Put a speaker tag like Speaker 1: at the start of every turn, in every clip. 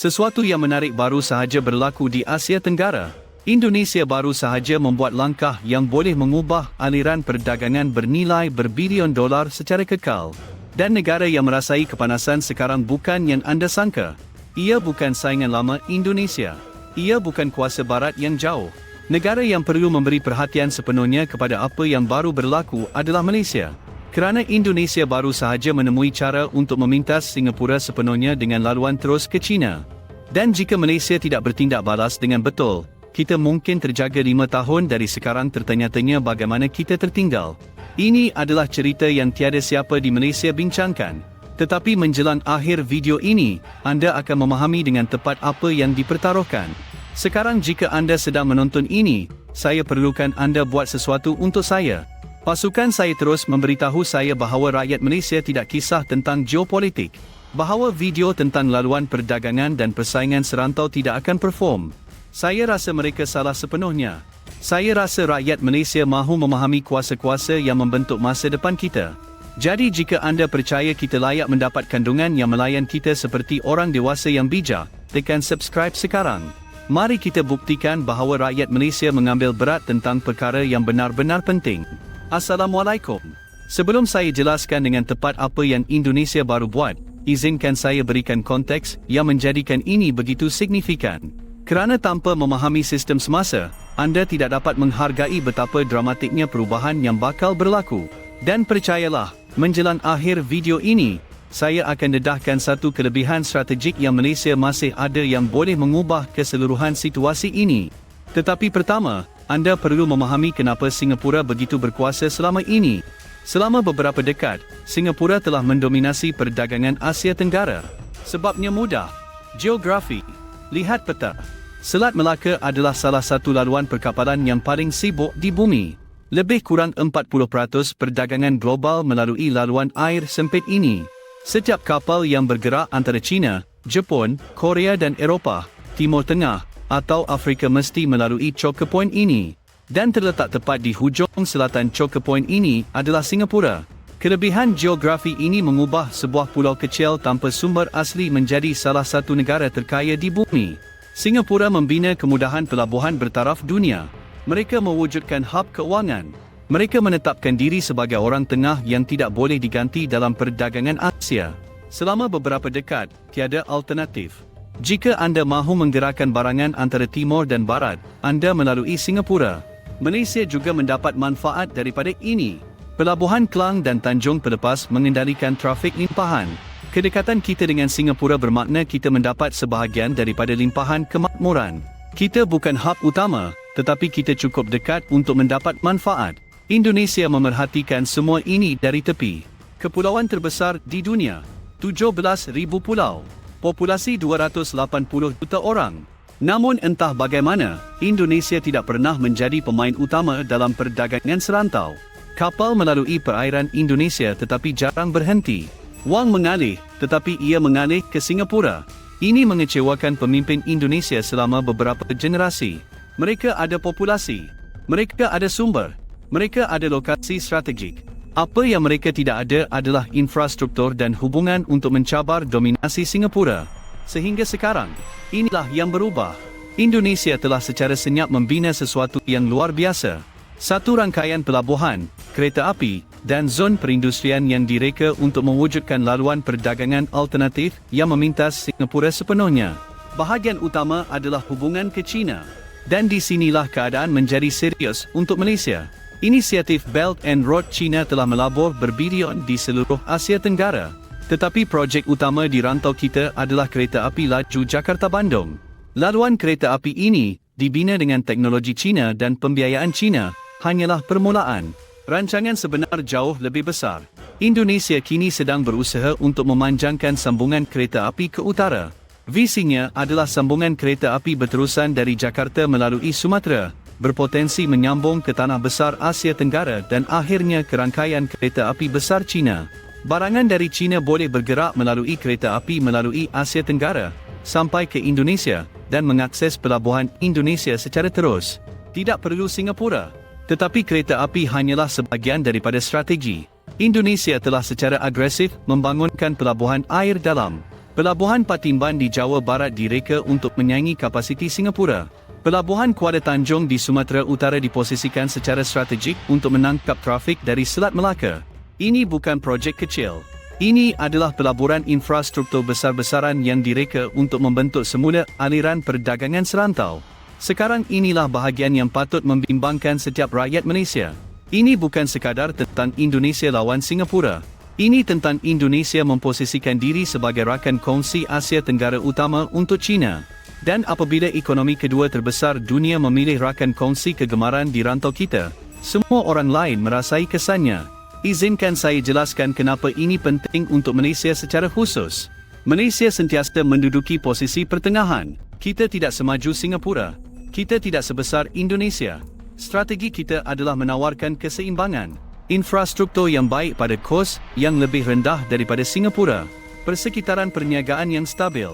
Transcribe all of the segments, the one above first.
Speaker 1: Sesuatu yang menarik baru sahaja berlaku di Asia Tenggara. Indonesia baru sahaja membuat langkah yang boleh mengubah aliran perdagangan bernilai berbilion dolar secara kekal. Dan negara yang merasai kepanasan sekarang bukan yang anda sangka. Ia bukan saingan lama Indonesia. Ia bukan kuasa barat yang jauh. Negara yang perlu memberi perhatian sepenuhnya kepada apa yang baru berlaku adalah Malaysia. Kerana Indonesia baru sahaja menemui cara untuk memintas Singapura sepenuhnya dengan laluan terus ke China. Dan jika Malaysia tidak bertindak balas dengan betul, kita mungkin terjaga 5 tahun dari sekarang tertanya-tanya bagaimana kita tertinggal. Ini adalah cerita yang tiada siapa di Malaysia bincangkan. Tetapi menjelang akhir video ini, anda akan memahami dengan tepat apa yang dipertaruhkan. Sekarang jika anda sedang menonton ini, saya perlukan anda buat sesuatu untuk saya. Pasukan saya terus memberitahu saya bahawa rakyat Malaysia tidak kisah tentang geopolitik. Bahawa video tentang laluan perdagangan dan persaingan serantau tidak akan perform. Saya rasa mereka salah sepenuhnya. Saya rasa rakyat Malaysia mahu memahami kuasa-kuasa yang membentuk masa depan kita. Jadi jika anda percaya kita layak mendapat kandungan yang melayan kita seperti orang dewasa yang bijak, tekan subscribe sekarang. Mari kita buktikan bahawa rakyat Malaysia mengambil berat tentang perkara yang benar-benar penting. Assalamualaikum. Sebelum saya jelaskan dengan tepat apa yang Indonesia baru buat, izinkan saya berikan konteks yang menjadikan ini begitu signifikan. Kerana tanpa memahami sistem semasa, anda tidak dapat menghargai betapa dramatiknya perubahan yang bakal berlaku. Dan percayalah, menjelang akhir video ini, saya akan dedahkan satu kelebihan strategik yang Malaysia masih ada yang boleh mengubah keseluruhan situasi ini. Tetapi pertama, anda perlu memahami kenapa Singapura begitu berkuasa selama ini. Selama beberapa dekad, Singapura telah mendominasi perdagangan Asia Tenggara. Sebabnya mudah. Geografi. Lihat peta. Selat Melaka adalah salah satu laluan perkapalan yang paling sibuk di bumi. Lebih kurang 40% perdagangan global melalui laluan air sempit ini. Setiap kapal yang bergerak antara China, Jepun, Korea dan Eropah, Timur Tengah atau Afrika mesti melalui choke point ini. Dan terletak tepat di hujung selatan choke point ini adalah Singapura. Kelebihan geografi ini mengubah sebuah pulau kecil tanpa sumber asli menjadi salah satu negara terkaya di bumi. Singapura membina kemudahan pelabuhan bertaraf dunia. Mereka mewujudkan hub keuangan. Mereka menetapkan diri sebagai orang tengah yang tidak boleh diganti dalam perdagangan Asia. Selama beberapa dekad, tiada alternatif. Jika anda mahu menggerakkan barangan antara timur dan barat, anda melalui Singapura. Malaysia juga mendapat manfaat daripada ini. Pelabuhan Klang dan Tanjung Pelepas mengendalikan trafik limpahan. Kedekatan kita dengan Singapura bermakna kita mendapat sebahagian daripada limpahan kemakmuran. Kita bukan hub utama, tetapi kita cukup dekat untuk mendapat manfaat. Indonesia memerhatikan semua ini dari tepi. Kepulauan terbesar di dunia, 17,000 pulau. Populasi 280 juta orang. Namun entah bagaimana, Indonesia tidak pernah menjadi pemain utama dalam perdagangan serantau. Kapal melalui perairan Indonesia tetapi jarang berhenti. Wang mengalih, tetapi ia mengalih ke Singapura. Ini mengecewakan pemimpin Indonesia selama beberapa generasi. Mereka ada populasi. Mereka ada sumber. Mereka ada lokasi strategik. Apa yang mereka tidak ada adalah infrastruktur dan hubungan untuk mencabar dominasi Singapura. Sehingga sekarang, inilah yang berubah. Indonesia telah secara senyap membina sesuatu yang luar biasa. Satu rangkaian pelabuhan, kereta api, dan zon perindustrian yang direka untuk mewujudkan laluan perdagangan alternatif yang memintas Singapura sepenuhnya. Bahagian utama adalah hubungan ke China. Dan di sinilah keadaan menjadi serius untuk Malaysia. Inisiatif Belt and Road China telah melabur berbilion di seluruh Asia Tenggara. Tetapi projek utama di rantau kita adalah kereta api laju Jakarta-Bandung. Laluan kereta api ini, dibina dengan teknologi China dan pembiayaan China, hanyalah permulaan. Rancangan sebenar jauh lebih besar. Indonesia kini sedang berusaha untuk memanjangkan sambungan kereta api ke utara. Visinya adalah sambungan kereta api berterusan dari Jakarta melalui Sumatera, berpotensi menyambung ke tanah besar Asia Tenggara dan akhirnya ke rangkaian kereta api besar China. Barangan dari China boleh bergerak melalui kereta api melalui Asia Tenggara, sampai ke Indonesia, dan mengakses pelabuhan Indonesia secara terus. Tidak perlu Singapura. Tetapi kereta api hanyalah sebahagian daripada strategi. Indonesia telah secara agresif membangunkan pelabuhan air dalam. Pelabuhan Patimban di Jawa Barat direka untuk menyaingi kapasiti Singapura. Pelabuhan Kuala Tanjung di Sumatera Utara diposisikan secara strategik untuk menangkap trafik dari Selat Melaka. Ini bukan projek kecil. Ini adalah pelaburan infrastruktur besar-besaran yang direka untuk membentuk semula aliran perdagangan serantau. Sekarang inilah bahagian yang patut membimbangkan setiap rakyat Malaysia. Ini bukan sekadar tentang Indonesia lawan Singapura. Ini tentang Indonesia memposisikan diri sebagai rakan kongsi Asia Tenggara utama untuk China. Dan apabila ekonomi kedua terbesar dunia memilih rakan kongsi kegemaran di rantau kita, semua orang lain merasai kesannya. Izinkan saya jelaskan kenapa ini penting untuk Malaysia secara khusus. Malaysia sentiasa menduduki posisi pertengahan. Kita tidak semaju Singapura. Kita tidak sebesar Indonesia. Strategi kita adalah menawarkan keseimbangan. Infrastruktur yang baik pada kos yang lebih rendah daripada Singapura. Persekitaran perniagaan yang stabil.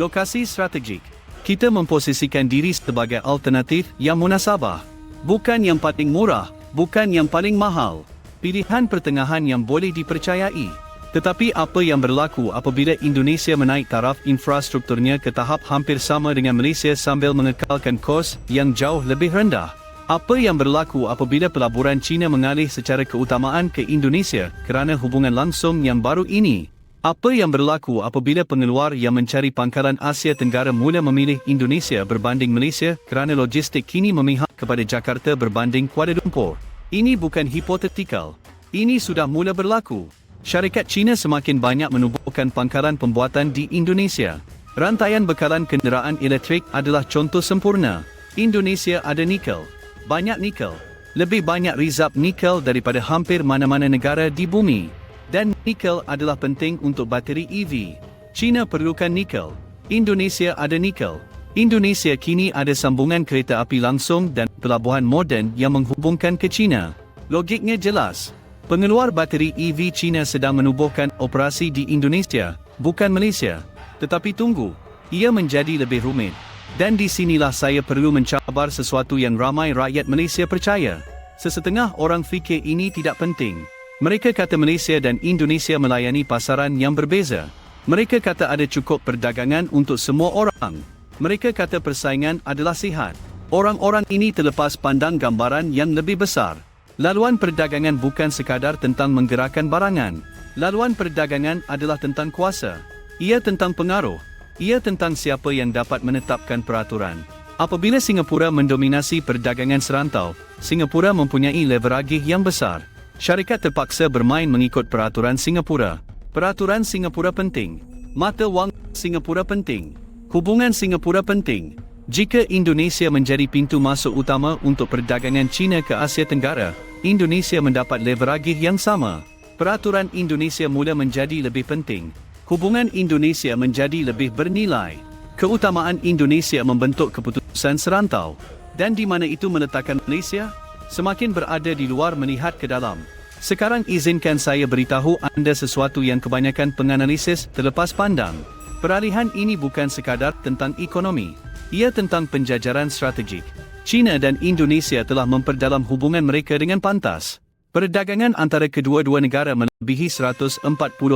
Speaker 1: Lokasi strategik. Kita memposisikan diri sebagai alternatif yang munasabah. Bukan yang paling murah, bukan yang paling mahal. Pilihan pertengahan yang boleh dipercayai. Tetapi apa yang berlaku apabila Indonesia menaik taraf infrastrukturnya ke tahap hampir sama dengan Malaysia sambil mengekalkan kos yang jauh lebih rendah? Apa yang berlaku apabila pelaburan China mengalih secara keutamaan ke Indonesia kerana hubungan langsung yang baru ini? Apa yang berlaku apabila pengeluar yang mencari pangkalan Asia Tenggara mula memilih Indonesia berbanding Malaysia kerana logistik kini memihak kepada Jakarta berbanding Kuala Lumpur? Ini bukan hipotetikal. Ini sudah mula berlaku. Syarikat China semakin banyak menubuhkan pangkalan pembuatan di Indonesia. Rantaian bekalan kenderaan elektrik adalah contoh sempurna. Indonesia ada nikel. Banyak nikel. Lebih banyak rizab nikel daripada hampir mana-mana negara di bumi. Dan nikel adalah penting untuk bateri EV. China perlukan nikel. Indonesia ada nikel. Indonesia kini ada sambungan kereta api langsung dan pelabuhan moden yang menghubungkan ke China. Logiknya jelas. Pengeluar bateri EV China sedang menubuhkan operasi di Indonesia, bukan Malaysia. Tetapi tunggu, ia menjadi lebih rumit. Dan di sinilah saya perlu mencabar sesuatu yang ramai rakyat Malaysia percaya. Sesetengah orang fikir ini tidak penting. Mereka kata Malaysia dan Indonesia melayani pasaran yang berbeza. Mereka kata ada cukup perdagangan untuk semua orang. Mereka kata persaingan adalah sihat. Orang-orang ini terlepas pandang gambaran yang lebih besar. Laluan perdagangan bukan sekadar tentang menggerakkan barangan. Laluan perdagangan adalah tentang kuasa. Ia tentang pengaruh. Ia tentang siapa yang dapat menetapkan peraturan. Apabila Singapura mendominasi perdagangan serantau, Singapura mempunyai leverage yang besar. Syarikat terpaksa bermain mengikut peraturan Singapura. Peraturan Singapura penting. Mata wang Singapura penting. Hubungan Singapura penting. Jika Indonesia menjadi pintu masuk utama untuk perdagangan China ke Asia Tenggara, Indonesia mendapat leverage yang sama. Peraturan Indonesia mula menjadi lebih penting. Hubungan Indonesia menjadi lebih bernilai. Keutamaan Indonesia membentuk keputusan serantau. Dan di mana itu meletakkan Malaysia? Semakin berada di luar melihat ke dalam. Sekarang izinkan saya beritahu anda sesuatu yang kebanyakan penganalisis terlepas pandang. Peralihan ini bukan sekadar tentang ekonomi. Ia tentang penjajaran strategik. China dan Indonesia telah memperdalam hubungan mereka dengan pantas. Perdagangan antara kedua-dua negara melebihi $140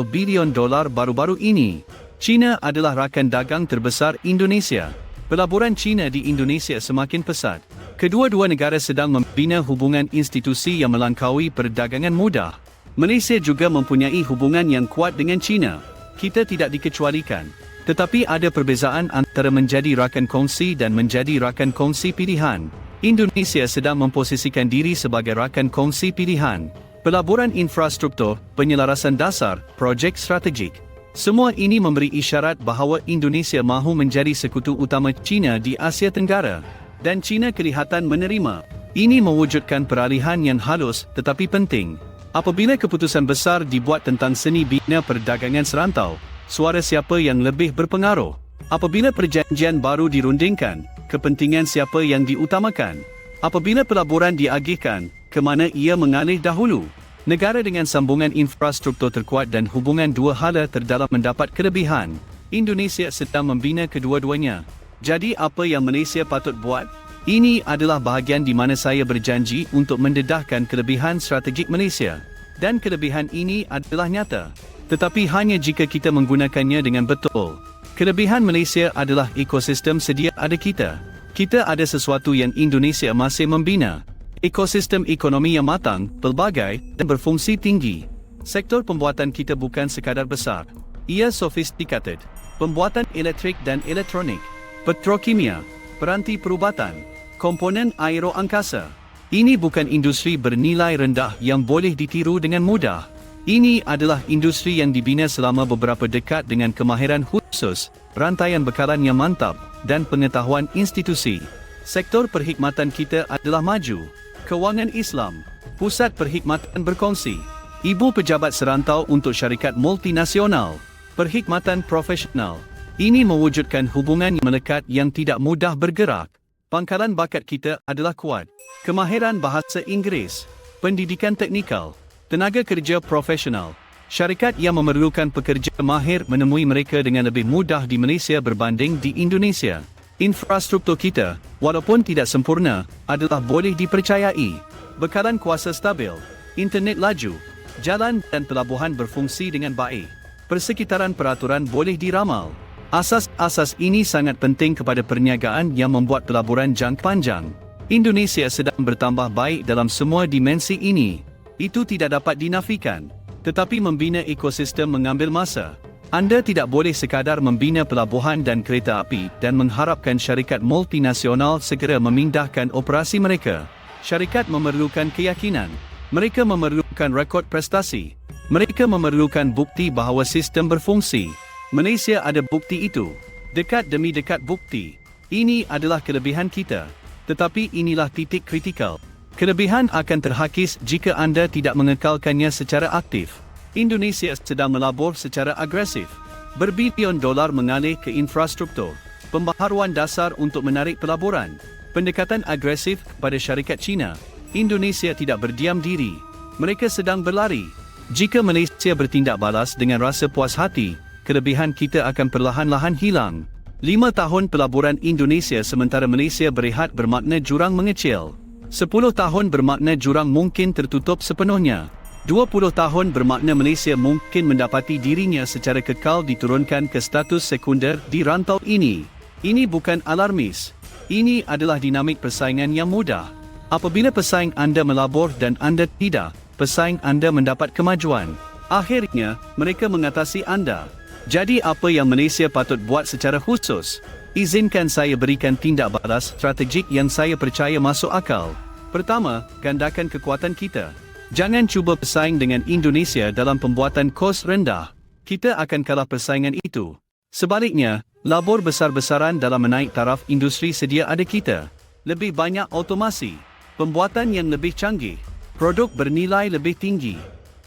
Speaker 1: bilion baru-baru ini. China adalah rakan dagang terbesar Indonesia. Pelaburan China di Indonesia semakin pesat. Kedua-dua negara sedang membina hubungan institusi yang melangkaui perdagangan mudah. Malaysia juga mempunyai hubungan yang kuat dengan China. Kita tidak dikecualikan. Tetapi ada perbezaan antara menjadi rakan kongsi dan menjadi rakan kongsi pilihan. Indonesia sedang memposisikan diri sebagai rakan kongsi pilihan. Pelaburan infrastruktur, penyelarasan dasar, projek strategik. Semua ini memberi isyarat bahawa Indonesia mahu menjadi sekutu utama China di Asia Tenggara. Dan China kelihatan menerima. Ini mewujudkan peralihan yang halus tetapi penting. Apabila keputusan besar dibuat tentang seni bina perdagangan serantau, suara siapa yang lebih berpengaruh? Apabila perjanjian baru dirundingkan, kepentingan siapa yang diutamakan? Apabila pelaburan diagihkan, ke mana ia mengalih dahulu? Negara dengan sambungan infrastruktur terkuat dan hubungan dua hala terdalam mendapat kelebihan. Indonesia sedang membina kedua-duanya. Jadi apa yang Malaysia patut buat? Ini adalah bahagian di mana saya berjanji untuk mendedahkan kelebihan strategik Malaysia. Dan kelebihan ini adalah nyata. tetapi hanya jika kita menggunakannya dengan betul. Kelebihan Malaysia adalah ekosistem sedia ada kita. Kita ada sesuatu yang Indonesia masih membina. Ekosistem ekonomi yang matang, pelbagai, dan berfungsi tinggi. Sektor pembuatan kita bukan sekadar besar. Ia sophisticated. Pembuatan elektrik dan elektronik, petrokimia, peranti perubatan, komponen aeroangkasa. Ini bukan industri bernilai rendah yang boleh ditiru dengan mudah. Ini adalah industri yang dibina selama beberapa dekad dengan kemahiran khusus, rantaian bekalan yang mantap, dan pengetahuan institusi. Sektor perkhidmatan kita adalah maju. Kewangan Islam, pusat perkhidmatan berkongsi, ibu pejabat serantau untuk syarikat multinasional, perkhidmatan profesional. Ini mewujudkan hubungan yang melekat yang tidak mudah bergerak. Pangkalan bakat kita adalah kuat. Kemahiran bahasa Inggeris, pendidikan teknikal, tenaga kerja profesional. Syarikat yang memerlukan pekerja mahir menemui mereka dengan lebih mudah di Malaysia berbanding di Indonesia. Infrastruktur kita, walaupun tidak sempurna, adalah boleh dipercayai. Bekalan kuasa stabil, internet laju, jalan dan pelabuhan berfungsi dengan baik. Persekitaran peraturan boleh diramal. Asas-asas ini sangat penting kepada perniagaan yang membuat pelaburan jangka panjang. Indonesia sedang bertambah baik dalam semua dimensi ini. Itu tidak dapat dinafikan. Tetapi membina ekosistem mengambil masa. Anda tidak boleh sekadar membina pelabuhan dan kereta api dan mengharapkan syarikat multinasional segera memindahkan operasi mereka. Syarikat memerlukan keyakinan. Mereka memerlukan rekod prestasi. Mereka memerlukan bukti bahawa sistem berfungsi. Malaysia ada bukti itu. Dekat demi dekat bukti. Ini adalah kelebihan kita. Tetapi inilah titik kritikal. Kelebihan akan terhakis jika anda tidak mengekalkannya secara aktif. Indonesia sedang melabur secara agresif. Berbilion dolar mengalir ke infrastruktur, pembaharuan dasar untuk menarik pelaburan, pendekatan agresif kepada syarikat China. Indonesia tidak berdiam diri. Mereka sedang berlari. Jika Malaysia bertindak balas dengan rasa puas hati, kelebihan kita akan perlahan-lahan hilang. 5 tahun pelaburan Indonesia sementara Malaysia berehat bermakna jurang mengecil. 10 tahun bermakna jurang mungkin tertutup sepenuhnya. 20 tahun bermakna Malaysia mungkin mendapati dirinya secara kekal diturunkan ke status sekunder di rantau ini. Ini bukan alarmis. Ini adalah dinamik persaingan yang mudah. Apabila pesaing anda melabur dan anda tidak, pesaing anda mendapat kemajuan. Akhirnya, mereka mengatasi anda. Jadi apa yang Malaysia patut buat secara khusus? Izinkan saya berikan tindak balas strategik yang saya percaya masuk akal. Pertama, gandakan kekuatan kita. Jangan cuba bersaing dengan Indonesia dalam pembuatan kos rendah. Kita akan kalah persaingan itu. Sebaliknya, labur besar-besaran dalam menaik taraf industri sedia ada kita. Lebih banyak otomasi, pembuatan yang lebih canggih, produk bernilai lebih tinggi.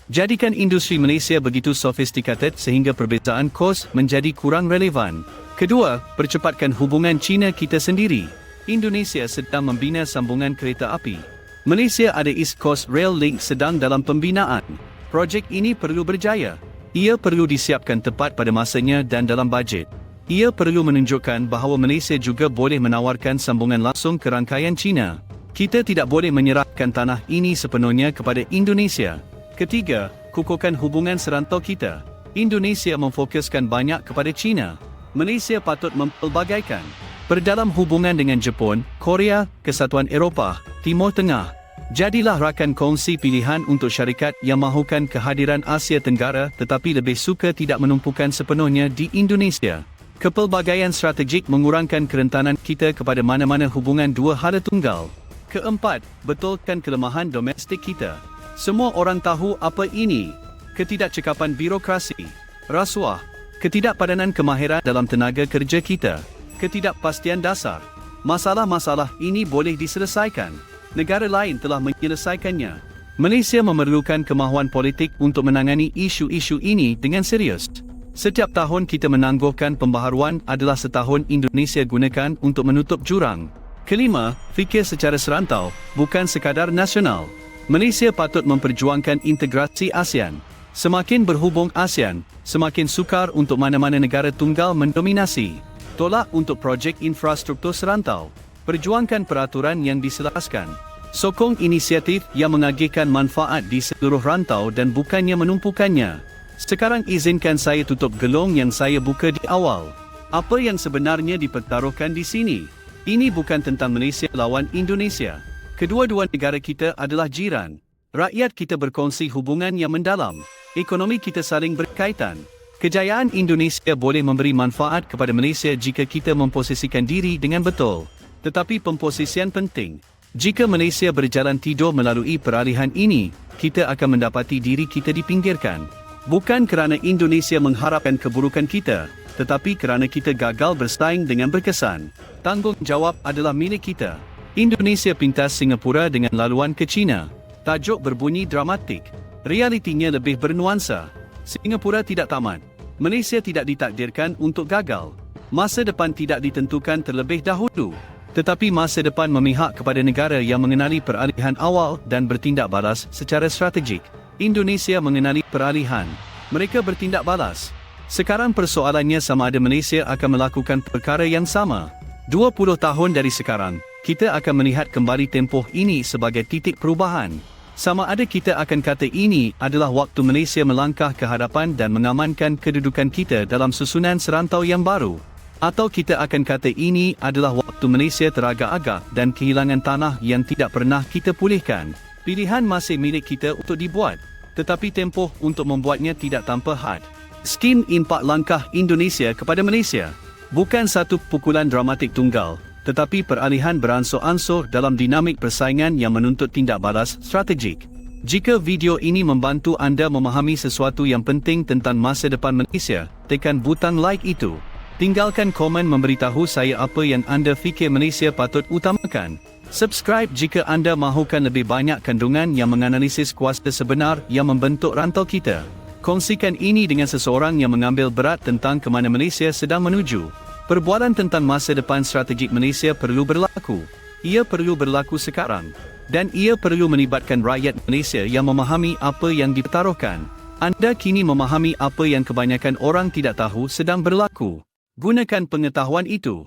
Speaker 1: Jadikan industri Malaysia begitu sophisticated sehingga perbezaan kos menjadi kurang relevan. Kedua, percepatkan hubungan China kita sendiri. Indonesia sedang membina sambungan kereta api. Malaysia ada East Coast Rail Link sedang dalam pembinaan. Projek ini perlu berjaya. Ia perlu disiapkan tepat pada masanya dan dalam bajet. Ia perlu menunjukkan bahawa Malaysia juga boleh menawarkan sambungan langsung ke rangkaian China. Kita tidak boleh menyerahkan tanah ini sepenuhnya kepada Indonesia. Ketiga, kukuhkan hubungan serantau kita. Indonesia memfokuskan banyak kepada China. Malaysia patut mempelbagaikan. Perdalam hubungan dengan Jepun, Korea, Kesatuan Eropah, Timur Tengah. Jadilah rakan kongsi pilihan untuk syarikat yang mahukan kehadiran Asia Tenggara tetapi lebih suka tidak menumpukan sepenuhnya di Indonesia. Kepelbagaian strategik mengurangkan kerentanan kita kepada mana-mana hubungan dua hala tunggal. Keempat, betulkan kelemahan domestik kita. Semua orang tahu apa ini. Ketidakcekapan birokrasi, rasuah, ketidakpadanan kemahiran dalam tenaga kerja kita, ketidakpastian dasar. Masalah-masalah ini boleh diselesaikan. Negara lain telah menyelesaikannya. Malaysia memerlukan kemahuan politik untuk menangani isu-isu ini dengan serius. Setiap tahun kita menangguhkan pembaharuan adalah setahun Indonesia gunakan untuk menutup jurang. Kelima, fikir secara serantau, bukan sekadar nasional. Malaysia patut memperjuangkan integrasi ASEAN. Semakin berhubung ASEAN, semakin sukar untuk mana-mana negara tunggal mendominasi. Tolak untuk projek infrastruktur serantau. Perjuangkan peraturan yang diselaraskan. Sokong inisiatif yang mengagihkan manfaat di seluruh rantau dan bukannya menumpukannya. Sekarang izinkan saya tutup gelong yang saya buka di awal. Apa yang sebenarnya dipertaruhkan di sini? Ini bukan tentang Malaysia lawan Indonesia. Kedua-dua negara kita adalah jiran. Rakyat kita berkongsi hubungan yang mendalam. Ekonomi kita saling berkaitan. Kejayaan Indonesia boleh memberi manfaat kepada Malaysia jika kita memposisikan diri dengan betul. Tetapi pemposisian penting. Jika Malaysia berjalan tidur melalui peralihan ini, kita akan mendapati diri kita dipinggirkan. Bukan kerana Indonesia mengharapkan keburukan kita, tetapi kerana kita gagal bersaing dengan berkesan. Tanggungjawab adalah milik kita. Indonesia pintas Singapura dengan laluan ke China. Tajuk berbunyi dramatik. Realitinya lebih bernuansa. Singapura tidak tamat. Malaysia tidak ditakdirkan untuk gagal. Masa depan tidak ditentukan terlebih dahulu. Tetapi masa depan memihak kepada negara yang mengenali peralihan awal dan bertindak balas secara strategik. Indonesia mengenali peralihan. Mereka bertindak balas. Sekarang persoalannya sama ada Malaysia akan melakukan perkara yang sama. 20 tahun dari sekarang, kita akan melihat kembali tempoh ini sebagai titik perubahan. Sama ada kita akan kata ini adalah waktu Malaysia melangkah ke hadapan dan mengamankan kedudukan kita dalam susunan serantau yang baru. Atau kita akan kata ini adalah waktu Malaysia teragak-agak dan kehilangan tanah yang tidak pernah kita pulihkan. Pilihan masih milik kita untuk dibuat, tetapi tempoh untuk membuatnya tidak tanpa had. Skim impak langkah Indonesia kepada Malaysia bukan satu pukulan dramatik tunggal, tetapi peralihan beransur-ansur dalam dinamik persaingan yang menuntut tindak balas strategik. Jika video ini membantu anda memahami sesuatu yang penting tentang masa depan Malaysia, tekan butang like itu. Tinggalkan komen memberitahu saya apa yang anda fikir Malaysia patut utamakan. Subscribe jika anda mahukan lebih banyak kandungan yang menganalisis kuasa sebenar yang membentuk rantau kita. Kongsikan ini dengan seseorang yang mengambil berat tentang ke mana Malaysia sedang menuju. Perbualan tentang masa depan strategik Malaysia perlu berlaku. Ia perlu berlaku sekarang. Dan ia perlu melibatkan rakyat Malaysia yang memahami apa yang dipertaruhkan. Anda kini memahami apa yang kebanyakan orang tidak tahu sedang berlaku. Gunakan pengetahuan itu.